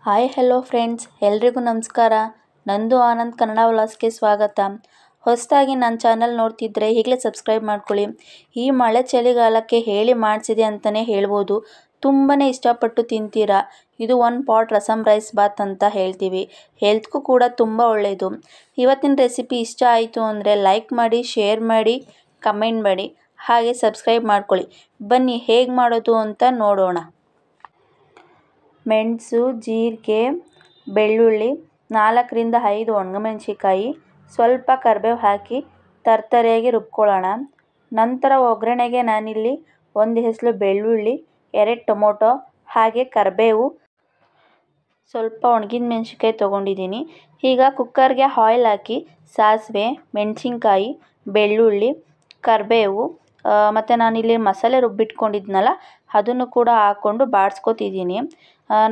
Hi hello friends, ಎಲ್ರಿಗೂ ನಮಸ್ಕಾರ. ನಂದು ಆನಂದ್ ಕನ್ನಡ ವ್ಲಾಗ್ಸ್ಗೆ ಸ್ವಾಗತ. ಹೊಸದಾಗಿ ನನ್ನ ಚಾನಲ್ ನೋಡ್ತಿದ್ರೆ ಈಗಲೇ ಸಬ್ಸ್ಕ್ರೈಬ್ ಮಾಡ್ಕೊಳ್ಳಿ. ಈ ಮಳೆ ಚಳಿಗಾಲಕ್ಕೆ ಹೇಳಿ ಮಾಡಿಸಿದೆ ಅಂತಲೇ ಹೇಳ್ಬೋದು. ತುಂಬಾ ಇಷ್ಟಪಟ್ಟು ತಿಂತೀರಾ. ಇದು 1 ಪಾಟ್ ರಸಮ್ ರೈಸ್ ಬಾತ್ ಅಂತ ಹೇಳ್ತೀವಿ. ಹೆಲ್ತ್ಗೂ ಕೂಡ ತುಂಬ ಒಳ್ಳೆಯದು. ಇವತ್ತಿನ ರೆಸಿಪಿ ಇಷ್ಟ ಆಯಿತು ಅಂದರೆ ಲೈಕ್ ಮಾಡಿ, ಶೇರ್ ಮಾಡಿ, ಕಮೆಂಟ್ ಮಾಡಿ, ಹಾಗೆ ಸಬ್ಸ್ಕ್ರೈಬ್ ಮಾಡ್ಕೊಳ್ಳಿ. ಬನ್ನಿ ಹೇಗೆ ಮಾಡೋದು ಅಂತ ನೋಡೋಣ. ಮೆಣಸು, ಜೀರಿಗೆ, ಬೆಳ್ಳುಳ್ಳಿ, 4ರಿಂದ 5 ಒಣಮೆಣಸಿಕಾಯಿ, ಸ್ವಲ್ಪ ಕರಿಬೇವು ಹಾಕಿ ತರ್ತರೆಯಾಗಿ ರುಬ್ಕೊಳ್ಳೋಣ. ನಂತರ ಒಗ್ಗರಣೆಗೆ ನಾನಿಲ್ಲಿ 1 ಹೆಸರು ಬೆಳ್ಳುಳ್ಳಿ, 2 ಟೊಮೊಟೊ, ಹಾಗೆ ಕರಿಬೇವು, ಸ್ವಲ್ಪ ಒಣಗಿದ ಮೆಣಸಿನ್ಕಾಯಿ ತೊಗೊಂಡಿದ್ದೀನಿ. ಈಗ ಕುಕ್ಕರ್ಗೆ ಆಯಿಲ್ ಹಾಕಿ ಸಾಸಿವೆ, ಮೆಣಸಿನ್ಕಾಯಿ, ಬೆಳ್ಳುಳ್ಳಿ, ಕರಿಬೇವು ಮತ್ತು ನಾನಿಲ್ಲಿ ಮಸಾಲೆ ರುಬ್ಬಿಟ್ಕೊಂಡಿದ್ನಲ್ಲ ಅದನ್ನು ಕೂಡ ಹಾಕ್ಕೊಂಡು ಬಾಡಿಸ್ಕೊತಿದ್ದೀನಿ.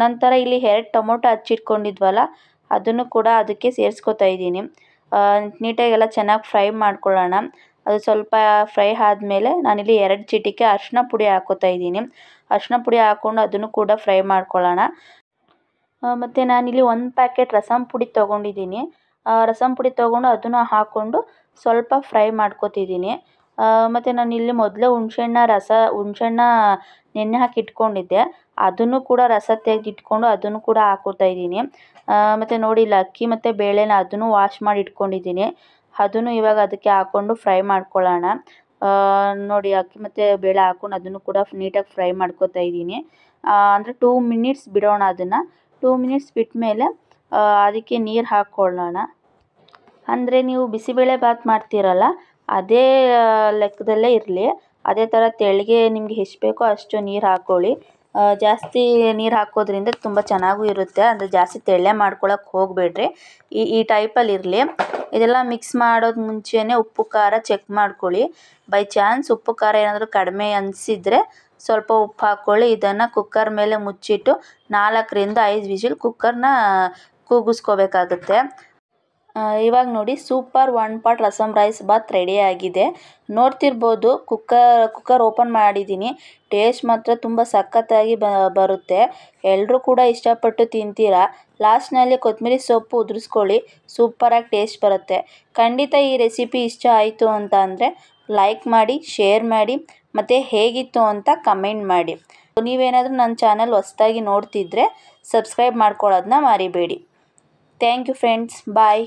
ನಂತರ ಇಲ್ಲಿ 2 ಟೊಮೊಟೊ ಹಚ್ಚಿಟ್ಕೊಂಡಿದ್ವಲ್ಲ ಅದನ್ನು ಕೂಡ ಅದಕ್ಕೆ ಸೇರಿಸ್ಕೊತಾ ಇದ್ದೀನಿ. ನೀಟಾಗೆಲ್ಲ ಚೆನ್ನಾಗಿ ಫ್ರೈ ಮಾಡ್ಕೊಳ್ಳೋಣ. ಅದು ಸ್ವಲ್ಪ ಫ್ರೈ ಆದಮೇಲೆ ನಾನಿಲ್ಲಿ 2 ಚಿಟಿಕೆ ಅರಿಶಿನ ಪುಡಿ ಹಾಕ್ಕೋತಾ ಇದ್ದೀನಿ. ಅರಿಶಿನ ಪುಡಿ ಹಾಕ್ಕೊಂಡು ಅದನ್ನು ಕೂಡ ಫ್ರೈ ಮಾಡ್ಕೊಳ್ಳೋಣ. ಮತ್ತು ನಾನಿಲ್ಲಿ 1 ಪ್ಯಾಕೆಟ್ ರಸಮ್ ಪುಡಿ ತೊಗೊಂಡಿದ್ದೀನಿ. ರಸಮ್ ಪುಡಿ ತೊಗೊಂಡು ಅದನ್ನು ಹಾಕ್ಕೊಂಡು ಸ್ವಲ್ಪ ಫ್ರೈ ಮಾಡ್ಕೊತಿದ್ದೀನಿ. ಮತ್ತು ನಾನಿಲ್ಲಿ ಮೊದಲೇ ಹುಣಸೆಹಣ್ಣ ನೆನೆ ಹಾಕಿ ಇಟ್ಕೊಂಡಿದ್ದೆ. ಅದನ್ನು ಕೂಡ ರಸ ತೆಗೆದಿಟ್ಕೊಂಡು ಅದನ್ನು ಕೂಡ ಹಾಕ್ಕೊತಾ ಇದ್ದೀನಿ. ಮತ್ತು ನೋಡಿ ಇಲ್ಲಿ ಅಕ್ಕಿ ಮತ್ತು ಬೇಳೆನ ಅದನ್ನು ವಾಶ್ ಮಾಡಿ ಇಟ್ಕೊಂಡಿದ್ದೀನಿ. ಅದನ್ನು ಇವಾಗ ಅದಕ್ಕೆ ಹಾಕ್ಕೊಂಡು ಫ್ರೈ ಮಾಡ್ಕೊಳ್ಳೋಣ. ನೋಡಿ ಅಕ್ಕಿ ಮತ್ತು ಬೇಳೆ ಹಾಕ್ಕೊಂಡು ಅದನ್ನು ಕೂಡ ನೀಟಾಗಿ ಫ್ರೈ ಮಾಡ್ಕೊತಾ ಇದ್ದೀನಿ. ಅಂದರೆ 2 ಮಿನಿಟ್ಸ್ ಬಿಡೋಣ ಅದನ್ನು. 2 ಮಿನಿಟ್ಸ್ ಬಿಟ್ಟ ಮೇಲೆ ಅದಕ್ಕೆ ನೀರು ಹಾಕ್ಕೊಳ್ಳೋಣ. ಅಂದರೆ ನೀವು ಬಿಸಿಬೇಳೆ ಬಾತ್ ಮಾಡ್ತೀರಲ್ಲ ಅದೇ ಲೆಕ್ಕದಲ್ಲೇ ಇರಲಿ. ಅದೇ ಥರ ತೆಳ್ಳಗೆ ನಿಮಗೆ ಎಷ್ಟು ಬೇಕೋ ಅಷ್ಟು ನೀರು ಹಾಕ್ಕೊಳ್ಳಿ. ಜಾಸ್ತಿ ನೀರು ಹಾಕೋದ್ರಿಂದ ತುಂಬ ಚೆನ್ನಾಗೂ ಇರುತ್ತೆ. ಅಂದರೆ ಜಾಸ್ತಿ ತೆಳ್ಳೆ ಮಾಡ್ಕೊಳಕ್ಕೆ ಹೋಗಬೇಡ್ರಿ. ಈ ಟೈಪಲ್ಲಿ ಇರಲಿ. ಇದೆಲ್ಲ ಮಿಕ್ಸ್ ಮಾಡೋದು ಮುಂಚೆನೇ ಉಪ್ಪು ಖಾರ ಚೆಕ್ ಮಾಡ್ಕೊಳ್ಳಿ. ಬೈ ಚಾನ್ಸ್ ಉಪ್ಪು ಖಾರ ಏನಾದರೂ ಕಡಿಮೆ ಅನಿಸಿದರೆ ಸ್ವಲ್ಪ ಉಪ್ಪು ಹಾಕ್ಕೊಳ್ಳಿ. ಇದನ್ನು ಕುಕ್ಕರ್ ಮೇಲೆ ಮುಚ್ಚಿಟ್ಟು 4ರಿಂದ 5 ವಿಷಿಲ್ ಕುಕ್ಕರ್ನ ಕೂಗಿಸ್ಕೋಬೇಕಾಗುತ್ತೆ. ಇವಾಗ ನೋಡಿ super 1 pot rasam rice bath ರೆಡಿಯಾಗಿದೆ. ನೋಡ್ತಿರ್ಬೋದು ಕುಕ್ಕರ್ ಓಪನ್ ಮಾಡಿದ್ದೀನಿ. ಟೇಸ್ಟ್ ಮಾತ್ರ ತುಂಬ ಸಖತ್ತಾಗಿ ಬರುತ್ತೆ. ಎಲ್ಲರೂ ಕೂಡ ಇಷ್ಟಪಟ್ಟು ತಿಂತೀರಾ. ಲಾಸ್ಟ್ನಲ್ಲಿ ಕೊತ್ತಂಬರಿ ಸೊಪ್ಪು ಉದುರಿಸ್ಕೊಳ್ಳಿ. ಸೂಪರಾಗಿ ಟೇಸ್ಟ್ ಬರುತ್ತೆ. ಖಂಡಿತ ಈ ರೆಸಿಪಿ ಇಷ್ಟ ಆಯಿತು ಅಂತ ಅಂದರೆ ಲೈಕ್ ಮಾಡಿ, ಶೇರ್ ಮಾಡಿ, ಮತ್ತು ಹೇಗಿತ್ತು ಅಂತ ಕಮೆಂಟ್ ಮಾಡಿ. ನೀವೇನಾದರೂ ನನ್ನ ಚಾನಲ್ ಹೊಸದಾಗಿ ನೋಡ್ತಿದ್ರೆ ಸಬ್ಸ್ಕ್ರೈಬ್ ಮಾಡ್ಕೊಳ್ಳೋದನ್ನ ಮರಿಬೇಡಿ. Thank you friends. ಬಾಯ್.